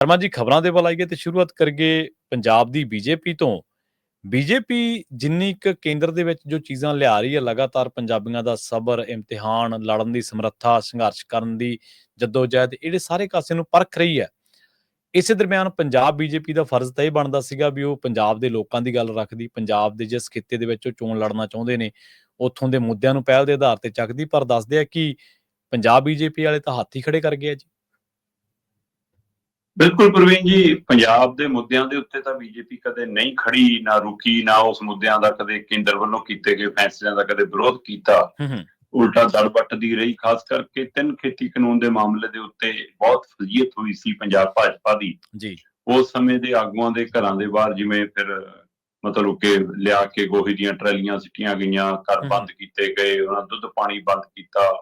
ਸ਼ਰਮਾ ਜੀ, ਖਬਰਾਂ ਦੇ ਵੱਲ ਆਈਏ ਤੇ ਸ਼ੁਰੂਆਤ ਕਰੀਏ ਪੰਜਾਬ ਦੀ ਬੀਜੇਪੀ ਤੋਂ। ਬੀਜੇਪੀ ਜਿੰਨੀ ਕੁ ਕੇਂਦਰ ਦੇ ਵਿੱਚ ਜੋ ਚੀਜ਼ਾਂ ਲਿਆ ਰਹੀ ਹੈ, ਲਗਾਤਾਰ ਪੰਜਾਬੀਆਂ ਦਾ ਸਬਰ, ਇਮਤਿਹਾਨ, ਲੜਨ ਦੀ ਸਮਰੱਥਾ, ਸੰਘਰਸ਼ ਕਰਨ ਦੀ ਜੱਦੋ-ਜਹਿਦ, ਇਹਦੇ ਸਾਰੇ ਕਾਸੇ ਨੂੰ ਪਰਖ ਰਹੀ ਹੈ। ਇਸੇ ਦਰਮਿਆਨ ਪੰਜਾਬ ਬੀਜੇਪੀ ਦਾ ਫਰਜ਼ ਤਾਂ ਇਹ ਬਣਦਾ ਸੀਗਾ ਵੀ ਉਹ ਪੰਜਾਬ ਦੇ ਲੋਕਾਂ ਦੀ ਗੱਲ ਰੱਖਦੀ, ਪੰਜਾਬ ਦੇ ਜਿਸ ਖਿੱਤੇ ਦੇ ਵਿੱਚ ਉਹ ਚੋਣ ਲੜਨਾ ਚਾਹੁੰਦੇ ਨੇ, ਉੱਥੋਂ ਦੇ ਮੁੱਦਿਆਂ ਨੂੰ ਪਹਿਲ ਦੇ ਆਧਾਰ ਤੇ ਚੱਕਦੀ। ਪਰ ਦੱਸਦੇ ਆ ਕਿ ਪੰਜਾਬ ਬੀਜੇਪੀ ਵਾਲੇ ਤਾਂ ਹੱਥ ਹੀ ਖੜੇ ਕਰ ਗਏ ਆ ਜੀ। ਬਿਲਕੁਲ ਪ੍ਰਵੀਨ ਜੀ, ਪੰਜਾਬ ਦੇ ਮੁੱਦਿਆਂ ਦੇ ਉੱਤੇ ਤਾਂ ਬੀਜੇਪੀ ਕਦੇ ਨਹੀਂ ਖੜੀ, ਨਾ ਰੁਕੀ, ਨਾ ਉਸ ਮੁੱਦਿਆਂ ਦਾ ਕਦੇ ਕੇਂਦਰ ਵੱਲੋਂ ਕੀਤੇ ਗਏ ਫੈਸਲਿਆਂ ਦਾ ਕਦੇ ਵਿਰੋਧ ਕੀਤਾ। ਉਲਟਾ ਦੜ ਵੱਟਦੀ ਰਹੀ। ਖਾਸ ਕਰਕੇ 3 ਖੇਤੀ ਕਾਨੂੰਨ ਦੇ ਮਾਮਲੇ ਦੇ ਉੱਤੇ ਬਹੁਤ ਫਜ਼ੀਅਤ ਹੋਈ ਸੀ ਪੰਜਾਬ ਭਾਜਪਾ ਦੀ ਜੀ। ਉਸ ਸਮੇਂ ਦੇ ਆਗੂਆਂ ਦੇ ਘਰਾਂ ਦੇ ਬਾਹਰ ਜਿਵੇਂ ਫਿਰ ਮਤਲਬ ਕਿ ਲਿਆ ਕੇ ਗੋਹੇ ਦੀਆਂ ਟਰਾਲੀਆਂ ਸਿੱਟੀਆਂ ਗਈਆਂ, ਘਰ ਬੰਦ ਕੀਤੇ ਗਏ, ਉਹਨਾਂ ਦੁੱਧ ਪਾਣੀ ਬੰਦ ਕੀਤਾ,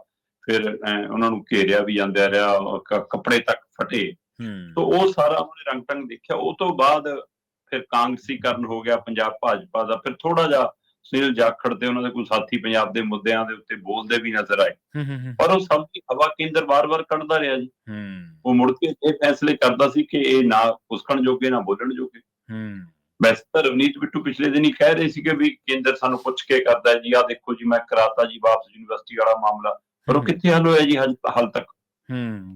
ਫਿਰ ਉਹਨਾਂ ਨੂੰ ਘੇਰਿਆ ਵੀ ਜਾਂਦਾ ਰਿਹਾ, ਕੱਪੜੇ ਤੱਕ ਫਟੇ। ਤੋ ਉਹ ਸਾਰਾ ਉਹਨੇ ਰੰਗ ਢੰਗ ਦੇਖਿਆ। ਉਹ ਤੋਂ ਬਾਅਦ ਫਿਰ ਕਾਂਗਰਸੀਕਰਨ ਹੋ ਗਿਆ ਪੰਜਾਬ ਭਾਜਪਾ ਦਾ। ਫਿਰ ਥੋੜਾ ਜਿਹਾ ਸੁਨੀਲ ਜਾਖੜ ਤੇ ਉਹਨਾਂ ਦੇ ਕੋਈ ਸਾਥੀ ਪੰਜਾਬ ਦੇ ਮੁੱਦਿਆਂ ਦੇ ਉੱਤੇ ਬੋਲਦੇ ਵੀ ਨਜ਼ਰ ਆਏ, ਪਰ ਉਹ ਸਭ ਦੀ ਹਵਾ ਕੇਂਦਰ ਵਾਰ-ਵਾਰ ਕੱਢਦਾ ਰਿਹਾ ਜੀ। ਉਹ ਮੁੜ ਕੇ ਇਹ ਫੈਸਲੇ ਕਰਦਾ ਸੀ ਕਿ ਇਹ ਨਾ ਕੁਸਕਣ ਜੋਗੇ ਨਾ ਬੋਲਣ ਜੋਗੇ। ਵੈਸੇ ਤਾਂ ਰਵਨੀਤ ਬਿੱਟੂ ਪਿਛਲੇ ਦਿਨ ਹੀ ਕਹਿ ਰਹੇ ਸੀ ਕਿ ਵੀ ਕੇਂਦਰ ਸਾਨੂੰ ਪੁੱਛ ਕੇ ਕਰਦਾ ਜੀ, ਆਹ ਦੇਖੋ ਜੀ ਮੈਂ ਕਰਾਤਾ ਜੀ ਵਾਪਸ ਯੂਨੀਵਰਸਿਟੀ ਵਾਲਾ ਮਾਮਲਾ, ਪਰ ਉਹ ਕਿੱਥੇ ਹੱਲ ਹੋਇਆ ਜੀ ਹਾਲ ਤੱਕ।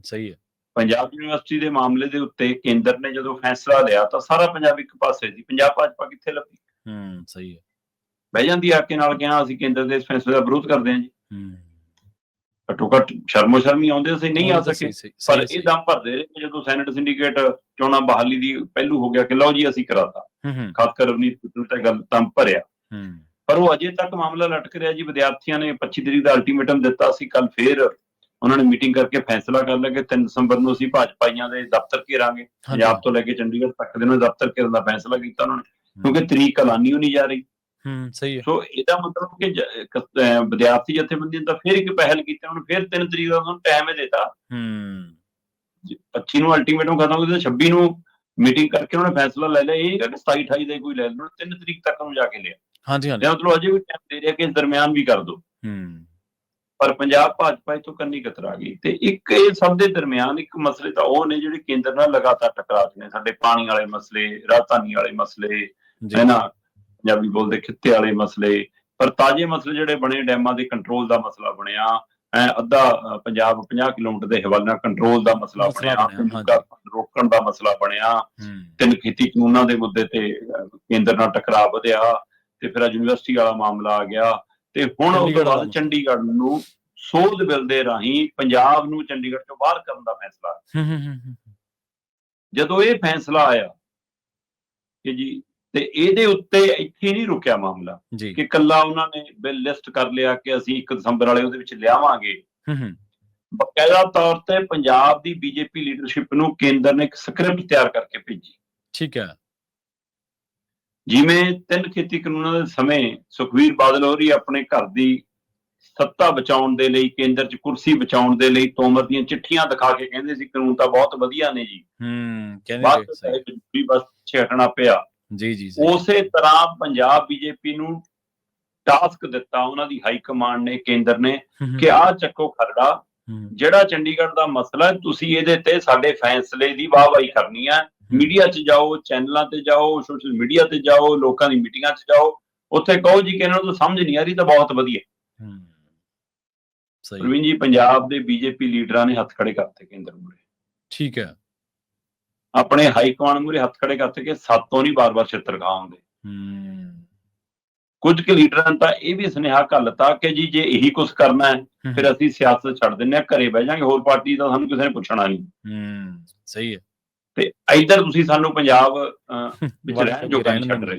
ਸਹੀ ਹੈ। ਪੰਜਾਬ ਯੂਨੀਵਰਸਿਟੀ ਦੇ ਮਾਮਲੇ ਦੇ ਉੱਤੇ ਕੇਂਦਰ ਨੇ ਜਦੋਂ ਫੈਸਲਾ ਲਿਆ ਤਾਂ ਸਾਰਾ ਪੰਜਾਬ ਇੱਕ ਪਾਸੇ ਸੀ, ਪੰਜਾਬ ਭਾਜਪਾ ਕਿੱਥੇ ਲੱਭੀ। ਸਹੀ ਹੈ। ਬਹਿ ਜਾਂਦੀ ਆ ਕੇ ਨਾਲ ਕਿਹਾ ਅਸੀਂ ਕੇਂਦਰ ਦੇ ਇਸ ਫੈਸਲੇ ਦਾ ਵਿਰੋਧ ਕਰਦੇ ਹਾਂ ਜੀ। ਘੱਟੋ ਘੱਟ ਸ਼ਰਮੋ ਸ਼ਰਮੀ ਆਉਂਦੇ ਅਸੀਂ ਨਹੀਂ ਆ ਸਕੇ, ਪਰ ਇਹ ਦਮ ਭਰਦੇ ਰਹੇ ਜਦੋਂ ਸੈਨੇਟ ਸਿੰਡੀਕੇਟ ਚੋਣਾਂ ਬਹਾਲੀ ਦੀ ਪਹਿਲੂ ਹੋ ਗਿਆ ਕਿ ਲਓ ਜੀ ਅਸੀਂ ਕਰਾਤਾ। ਖਾਸ ਕਰ ਰਵਨੀਤ ਬਿੱਟੂ ਤੇ ਗੱਲ ਦਮ ਭਰਿਆ, ਪਰ ਉਹ ਅਜੇ ਤੱਕ ਮਾਮਲਾ ਲਟਕ ਰਿਹਾ ਜੀ। ਵਿਦਿਆਰਥੀਆਂ ਨੇ 25 ਤਰੀਕ ਦਾ ਅਲਟੀਮੇਟਮ ਦਿੱਤਾ ਸੀ। ਕੱਲ ਫੇਰ ਉਹਨਾਂ ਨੇ ਮੀਟਿੰਗ ਕਰਕੇ ਫੈਸਲਾ ਕਰ ਲਿਆ ਕਿ 3 ਦਸੰਬਰ ਨੂੰ ਅਸੀਂ ਭਾਜਪਾਈਆਂ ਦੇ ਦਫ਼ਤਰ ਘੇਰਾਂਗੇ। ਪੰਜਾਬ ਤੋਂ ਲੈ ਕੇ ਚੰਡੀਗੜ੍ਹ ਤੱਕ ਦੇ ਉਹਨਾਂ ਦਫ਼ਤਰ ਘੇਰਨ ਦਾ ਫੈਸਲਾ ਕੀਤਾ ਉਹਨਾਂ ਨੇ, ਕਿਉਂਕਿ ਤਰੀਕ ਐਲਾਨੀ ਨਹੀਂ ਜਾ ਰਹੀ। ਸਹੀ ਹੈ। ਸੋ ਇਹਦਾ ਮਤਲਬ ਕਿ ਵਿਦਿਆਰਥੀ ਜਥੇਬੰਦੀਆਂ ਤਾਂ ਫਿਰ ਇੱਕ ਪਹਿਲ ਕੀਤੀ, ਉਹਨੂੰ ਫਿਰ 3 ਤਰੀਕ ਦਾ ਉਹਨਾਂ ਨੂੰ ਟਾਈਮ ਹੀ ਦਿੱਤਾ। 25 ਨੂੰ ਅਲਟੀਮੇਟਮ ਖਤਮ ਹੋ ਗਿਆ, 26 ਨੂੰ ਮੀਟਿੰਗ ਕਰਕੇ ਉਹਨਾਂ ਨੇ ਫੈਸਲਾ ਲੈ ਲਿਆ। ਇਹ ਨਹੀਂ ਕਿ 27 28 ਦਾ ਕੋਈ ਲੈ ਲੈਣਾ, 3 ਤਰੀਕ ਤੱਕ ਨੂੰ ਜਾ ਕੇ ਲਿਆ। ਮਤਲਬ ਅਜੇ ਵੀ ਟਾਈਮ ਦੇ ਰਿਹਾ ਕਿ ਇਸ ਦਰਮਿਆਨ ਵੀ ਕਰ ਦੋ। ਪਰ ਪੰਜਾਬ ਭਾਜਪਾ ਤੋਂ ਕੰਨੀ ਕਤਰਾ ਗਈ। ਤੇ ਇੱਕ ਇਹ ਸਭ ਦੇ ਦਰਮਿਆਨ ਇੱਕ ਮਸਲੇ ਤਾਂ ਉਹ ਨੇ ਜਿਹੜੇ ਕੇਂਦਰ ਨਾਲ ਲਗਾਤਾਰ ਟਕਰਾਅ ਨੇ, ਸਾਡੇ ਪਾਣੀ ਵਾਲੇ ਮਸਲੇ, ਰਾਜਧਾਨੀ ਵਾਲੇ ਮਸਲੇ, ਹੈ ਨਾ, ਪੰਜਾਬੀ ਬੋਲਦੇ ਖਿੱਤੇ ਵਾਲੇ ਮਸਲੇ। ਪਰ ਤਾਜ਼ੇ ਮਸਲੇ ਜਿਹੜੇ ਬਣੇ, ਡੈਮਾਂ ਦੇ ਕੰਟਰੋਲ ਦਾ ਮਸਲਾ ਬਣਿਆ, ਅੱਧਾ ਪੰਜਾਬ 50 ਕਿਲੋਮੀਟਰ ਦੇ ਹਵਾਲੇ ਨਾਲ ਕੰਟਰੋਲ ਦਾ ਮਸਲਾ ਬਣਿਆ, ਰੋਕਣ ਦਾ ਮਸਲਾ ਬਣਿਆ, 3 ਖੇਤੀ ਕਾਨੂੰਨਾਂ ਦੇ ਮੁੱਦੇ ਤੇ ਕੇਂਦਰ ਨਾਲ ਟਕਰਾਅ ਵਧਿਆ, ਤੇ ਫਿਰ ਯੂਨੀਵਰਸਿਟੀ ਵਾਲਾ ਮਾਮਲਾ ਆ ਗਿਆ। ਤੇ ਹੁਣ ਉਸ ਤੋਂ ਬਾਅਦ ਚੰਡੀਗੜ੍ਹ ਨੂੰ ਸੋਧ ਬਿੱਲ ਦੇ ਰਾਹੀਂ ਪੰਜਾਬ ਨੂੰ ਚੰਡੀਗੜ੍ਹ ਤੋਂ ਬਾਹਰ ਕਰਨ ਦਾ ਫੈਸਲਾ। ਜਦੋਂ ਇਹ ਫੈਸਲਾ ਆਇਆ ਕਿ ਜੀ, ਤੇ ਇਹਦੇ ਉੱਤੇ ਇੱਥੇ ਨਹੀਂ ਰੁਕਿਆ ਮਾਮਲਾ ਕਿ ਕੱਲਾ ਉਹਨਾਂ ਨੇ ਬਿੱਲ ਲਿਸਟ ਕਰ ਲਿਆ ਕਿ ਅਸੀਂ 1 ਦਸੰਬਰ ਵਾਲੇ ਉਹਦੇ ਵਿੱਚ ਲਿਆਵਾਂਗੇ। ਬਕਾਇਦਾ ਤੌਰ ਤੇ ਪੰਜਾਬ ਦੀ ਬੀਜੇਪੀ ਲੀਡਰਸ਼ਿਪ ਨੂੰ ਕੇਂਦਰ ਨੇ ਇੱਕ ਸਕ੍ਰਿਪਟ ਤਿਆਰ ਕਰਕੇ ਭੇਜੀ। ਠੀਕ ਹੈ। ਜਿਵੇਂ 3 ਖੇਤੀ ਕਾਨੂੰਨਾਂ ਦੇ ਸਮੇਂ ਸੁਖਬੀਰ ਬਾਦਲ ਹੋਰੀ ਆਪਣੇ ਘਰ ਦੀ ਸੱਤਾ ਬਚਾਉਣ ਦੇ ਲਈ, ਕੇਂਦਰ 'ਚ ਕੁਰਸੀ ਬਚਾਉਣ ਦੇ ਲਈ ਤੋਮਰ ਦੀਆਂ ਚਿੱਠੀਆਂ ਦਿਖਾ ਕੇ ਕਹਿੰਦੇ ਸੀ ਕਾਨੂੰਨ ਤਾਂ ਬਹੁਤ ਵਧੀਆ ਨੇ ਜੀ, ਬਸ ਪਿੱਛੇ ਹਟਣਾ ਪਿਆ। ਉਸੇ ਤਰ੍ਹਾਂ ਪੰਜਾਬ ਬੀਜੇਪੀ ਨੂੰ ਟਾਸਕ ਦਿੱਤਾ ਉਹਨਾਂ ਦੀ ਹਾਈ ਕਮਾਂਡ ਨੇ, ਕੇਂਦਰ ਨੇ, ਕਿ ਆਹ ਚੱਕੋ ਖਰੜਾ, ਜਿਹੜਾ ਚੰਡੀਗੜ੍ਹ ਦਾ ਮਸਲਾ ਹੈ, ਤੁਸੀਂ ਇਹਦੇ ਤੇ ਸਾਡੇ ਫੈਸਲੇ ਦੀ ਵਾਹਵਾਹੀ ਕਰਨੀ ਹੈ। ਮੀਡੀਆ 'ਚ ਜਾਓ, ਚੈਨਲਾਂ ਤੇ ਜਾਓ, ਸੋਸ਼ਲ ਮੀਡੀਆ ਤੇ ਜਾਓ, ਲੋਕਾਂ ਦੀ ਮੀਟਿੰਗਾਂ 'ਚ ਜਾਓ, ਉੱਥੇ ਕਹੋ ਜੀ ਕਿ ਇਹਨਾਂ ਨੂੰ ਸਮਝ ਨਹੀਂ ਆ ਰਹੀ ਤਾਂ ਬਹੁਤ ਵਧੀਆ। ਪ੍ਰਵੀਨ ਜੀ, ਪੰਜਾਬ ਦੇ ਬੀਜੇਪੀ ਲੀਡਰਾਂ ਨੇ ਹੱਥ ਖੜੇ ਕਰਤੇ ਕੇਂਦਰ ਮੂਹਰੇ। ਠੀਕ ਹੈ। ਆਪਣੇ ਹਾਈ ਕਮਾਂਡ ਮੂਹਰੇ ਹੱਥ ਖੜੇ ਕਰਤੇ ਕਿ ਸਾਤੋਂ ਨਹੀਂ ਬਾਰ-ਬਾਰ ਛਿੱਤਰ ਖਾਉਂਦੇ। ਕੁਝ ਕੁ ਲੀਡਰਾਂ ਨੇ ਤਾਂ ਇਹ ਵੀ ਸੁਨੇਹਾ ਘੱਲਤਾ ਕਿ ਜੀ ਜੇ ਇਹੀ ਕੁਛ ਕਰਨਾ ਹੈ ਫਿਰ ਅਸੀਂ ਸਿਆਸਤ ਛੱਡ ਦਿੰਦੇ ਹਾਂ, ਘਰੇ ਬਹਿ ਜਾਾਂਗੇ, ਹੋਰ ਪਾਰਟੀ ਦਾ ਸਾਨੂੰ ਕਿਸੇ ਨੇ ਪੁੱਛਣਾ ਨਹੀਂ। ਸਹੀ ਹੈ। ਤੇ ਇੱਧਰ ਤੁਸੀਂ ਸਾਨੂੰ ਪੰਜਾਬ ਵਿੱਚ ਰਹਿਣ ਜੋਗਾ ਨਹੀਂ ਛੱਡ ਰਹੇ।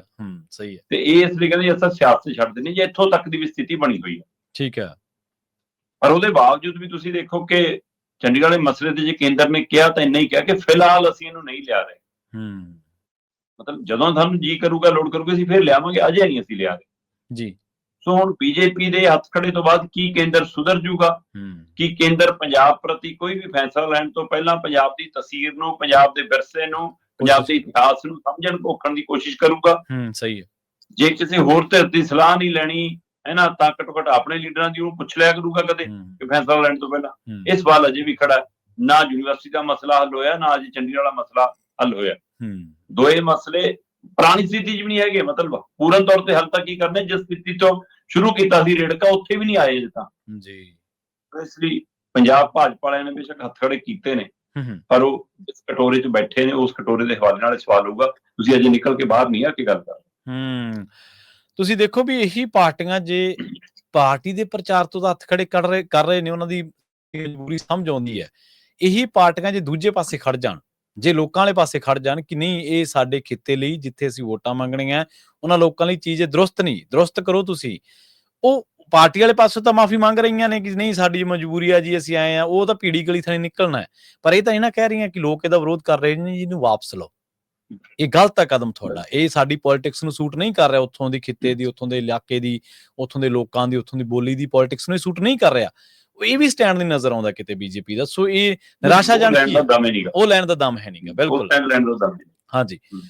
ਸਹੀ ਹੈ। ਤੇ ਇਹ ਇਸ ਲਈ ਕਹਿੰਦੇ ਅਸੀਂ ਸਿਆਸਤ ਛੱਡ ਦਿੰਦੇ, ਜੇ ਇੱਥੋਂ ਤੱਕ ਦੀ ਵੀ ਸਥਿਤੀ ਬਣੀ ਹੋਈ ਹੈ। ਠੀਕ ਹੈ। ਪਰ ਉਹਦੇ ਬਾਵਜੂਦ ਵੀ ਤੁਸੀਂ ਦੇਖੋ ਕਿ ਚੰਡੀਗੜ੍ਹ ਦੇ ਮਸਲੇ ਤੇ ਜੇ ਕੇਂਦਰ ਨੇ ਕਿਹਾ ਤਾਂ ਇੰਨਾ ਹੀ ਕਿਹਾ ਕਿ ਫਿਲਹਾਲ ਅਸੀਂ ਇਹਨੂੰ ਨਹੀਂ ਲਿਆ ਰਹੇ। ਮਤਲਬ ਜਦੋਂ ਸਾਨੂੰ ਜੀ ਕਰੂਗਾ, ਲੋੜ ਕਰੂਗਾ, ਅਸੀਂ ਫਿਰ ਲਿਆਵਾਂਗੇ, ਅਜੇ ਨਹੀਂ ਅਸੀਂ ਲਿਆ ਰਹੇ ਜੀ। ਸੋ ਹੁਣ ਬੀਜੇਪੀ ਦੇ ਹੱਥ ਖੜੇ ਤੋਂ ਬਾਅਦ ਕੀ ਕੇਂਦਰ ਸੁਧਰ ਜੂਗਾ? ਕੀ ਕੇਂਦਰ ਪੰਜਾਬ ਪ੍ਰਤੀ ਕੋਈ ਵੀ ਫੈਸਲਾ ਲੈਣ ਤੋਂ ਪਹਿਲਾਂ ਪੰਜਾਬ ਦੀ ਤਸਵੀਰ ਨੂੰ, ਪੰਜਾਬ ਦੇ ਵਿਰਸੇ ਨੂੰ, ਪੰਜਾਬ ਦੇ ਇਤਿਹਾਸ ਨੂੰ ਸਮਝਣ ਘੋਖਣ ਦੀ ਕੋਸ਼ਿਸ਼ ਕਰੂਗਾ? ਸਹੀ ਹੈ। ਜੇ ਕਿਸੇ ਹੋਰ ਧਿਰ ਦੀ ਸਲਾਹ ਨਹੀਂ ਲੈਣੀ ਹੈ ਨਾ, ਤਾਂ ਘੱਟੋ ਘੱਟ ਆਪਣੇ ਲੀਡਰਾਂ ਦੀ ਉਹਨੂੰ ਪੁੱਛ ਲਿਆ ਕਰੂਗਾ ਕਦੇ ਕਿ ਫੈਸਲਾ ਲੈਣ ਤੋਂ ਪਹਿਲਾਂ। ਇਹ ਸਵਾਲ ਅਜੇ ਵੀ ਖੜਾ ਹੈ। ਨਾ ਯੂਨੀਵਰਸਿਟੀ ਦਾ ਮਸਲਾ ਹੱਲ ਹੋਇਆ, ਨਾ ਅੱਜ ਚੰਡੀਗੜ੍ਹ ਵਾਲਾ ਮਸਲਾ ਹੱਲ ਹੋਇਆ। ਦੋਏ ਮਸਲੇ ਪੁਰਾਣੀ ਸਥਿਤੀ 'ਚ ਵੀ ਨਹੀਂ ਹੈਗੇ, ਮਤਲਬ ਪੂਰਨ ਤੌਰ ਤੇ ਹੱਲ ਤਾਂ ਕੀ ਕਰਨੇ, ਜਿਸ ਸਥਿਤੀ ਤੋਂ ਸ਼ੁਰੂ ਕੀਤਾ ਸੀ ਰੇੜਕਾ ਉੱਥੇ ਵੀ ਨਹੀਂ ਆਏ ਅਜੇ ਤਾਂ ਜੀ। ਇਸ ਲਈ ਪੰਜਾਬ ਭਾਜਪਾ ਵਾਲਿਆਂ ਨੇ ਬੇਸ਼ੱਕ ਹੱਥ ਖੜੇ ਕੀਤੇ ਨੇ, ਪਰ ਉਹ ਜਿਸ ਕਟੋਰੇ 'ਚ ਬੈਠੇ ਨੇ ਉਸ ਕਟੋਰੇ ਦੇ ਹਵਾਲੇ ਨਾਲ ਸਵਾਲ ਹੋਊਗਾ, ਤੁਸੀਂ ਅਜੇ ਨਿਕਲ ਕੇ ਬਾਹਰ ਨਹੀਂ ਆ ਕੇ ਗੱਲ ਕਰ। ਤੁਸੀਂ ਦੇਖੋ ਵੀ ਇਹੀ ਪਾਰਟੀਆਂ ਜੇ ਪਾਰਟੀ ਦੇ ਪ੍ਰਚਾਰ ਤੋਂ ਤਾਂ ਹੱਥ ਖੜੇ ਕਰ ਰਹੇ ਨੇ, ਉਹਨਾਂ ਦੀ ਮਜਬੂਰੀ ਸਮਝ ਆਉਂਦੀ ਹੈ। ਇਹੀ ਪਾਰਟੀਆਂ ਜੇ ਦੂਜੇ ਪਾਸੇ ਖੜ ਜਾਣ, ਜੇ ਲੋਕਾਂ ਵਾਲੇ ਪਾਸੇ ਖੜ ਜਾਣ ਕਿ ਨਹੀਂ ਇਹ ਸਾਡੇ ਖਿੱਤੇ ਲਈ ਜਿੱਥੇ ਅਸੀਂ ਵੋਟਾਂ ਮੰਗਣੀਆਂ ਉਹਨਾਂ ਲੋਕਾਂ ਲਈ ਚੀਜ਼ ਦਰੁਸਤ ਨਹੀਂ, ਦਰੁਸਤ ਕਰੋ ਤੁਸੀਂ, ਉਹ ਪਾਰਟੀ ਵਾਲੇ ਪਾਸੋਂ ਤਾਂ ਮਾਫੀ ਮੰਗ ਰਹੀਆਂ ਨੇ ਕਿ ਨਹੀਂ ਸਾਡੀ ਮਜਬੂਰੀ ਆ ਜੀ, ਅਸੀਂ ਆਏ ਆ, ਉਹ ਤਾਂ ਪੀੜੀ ਗਲੀ ਥਾਣੀ ਨਿਕਲਣਾ ਹੈ। ਪਰ ਇਹ ਤਾਂ ਇਹਨਾਂ ਕਹਿ ਰਹੀਆਂ ਕਿ ਲੋਕ ਇਹਦਾ ਵਿਰੋਧ ਕਰ ਰਹੇ ਨੇ, ਇਹਨੂੰ ਵਾਪਸ ਲਓ। ਇਹ ਗਲਤ ਹੈ ਕਦਮ ਤੁਹਾਡਾ, ਇਹ ਸਾਡੀ ਪੋਲਿਟਿਕਸ ਨੂੰ ਸੂਟ ਨਹੀਂ ਕਰ ਰਿਹਾ, ਉੱਥੋਂ ਦੀ ਖਿੱਤੇ ਦੀ, ਉੱਥੋਂ ਦੇ ਇਲਾਕੇ ਦੀ, ਉੱਥੋਂ ਦੇ ਲੋਕਾਂ ਦੀ, ਉੱਥੋਂ ਦੀ ਬੋਲੀ ਦੀ ਪੋਲਿਟਿਕਸ ਨੂੰ ਸੂਟ ਨਹੀਂ ਕਰ ਰਿਹਾ। ਇਹ ਵੀ ਸਟੈਂਡ ਨਹੀਂ ਨਜ਼ਰ ਆਉਂਦਾ ਕਿਤੇ ਬੀਜੇਪੀ ਦਾ। ਸੋ ਇਹ ਨਿਰਾਸ਼ਾਜਨਕ, ਉਹ ਲੈਣ ਦਾ ਦਮ ਹੈ ਨਹੀਂਗਾ। ਬਿਲਕੁਲ, ਹਾਂਜੀ।